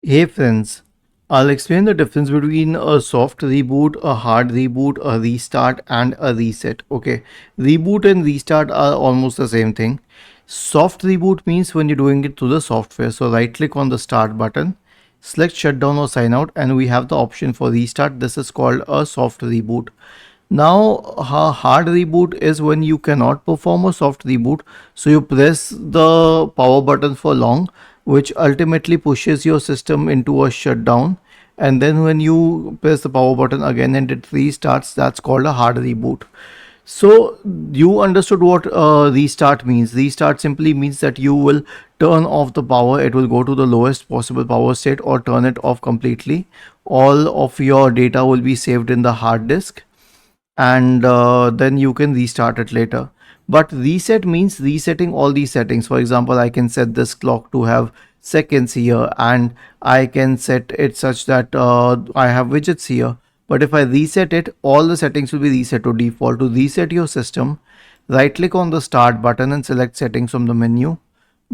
Hey friends, I'll explain the difference between a soft reboot, a hard reboot, a restart, and a reset. Okay, reboot and restart are almost the same thing. Soft reboot means when you're doing it through the software. So right click on the start button, select shutdown or sign out, and we have the option for restart. This is called a soft reboot. Now, a hard reboot is when you cannot perform a soft reboot, so you press the power button for long, which ultimately pushes your system into a shutdown. And then when you press the power button again and it restarts, that's called a hard reboot. So you understood what restart means. Restart simply means that you will turn off the power. It will go to the lowest possible power state or turn it off completely. All of your data will be saved in the hard disk, and then you can restart it later. But reset means resetting all these settings. For example, I can set this clock to have seconds here, and I can set it such that I have widgets here. But if I reset it, all the settings will be reset to default. To reset your system, right click on the start button and select settings from the menu.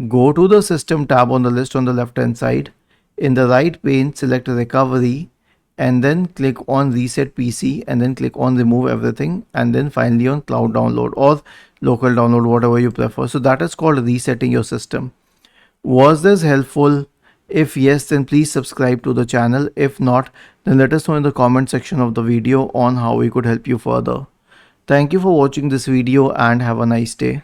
Go to the system tab on the list on the left hand side. In the right pane, select recovery and then click on reset PC and then click on remove everything and then finally on cloud download or local download, whatever you prefer. So that is called resetting your system. Was this helpful? If yes, then please subscribe to the channel. If not, then let us know in the comment section of the video on how we could help you further. Thank you for watching this video and have a nice day.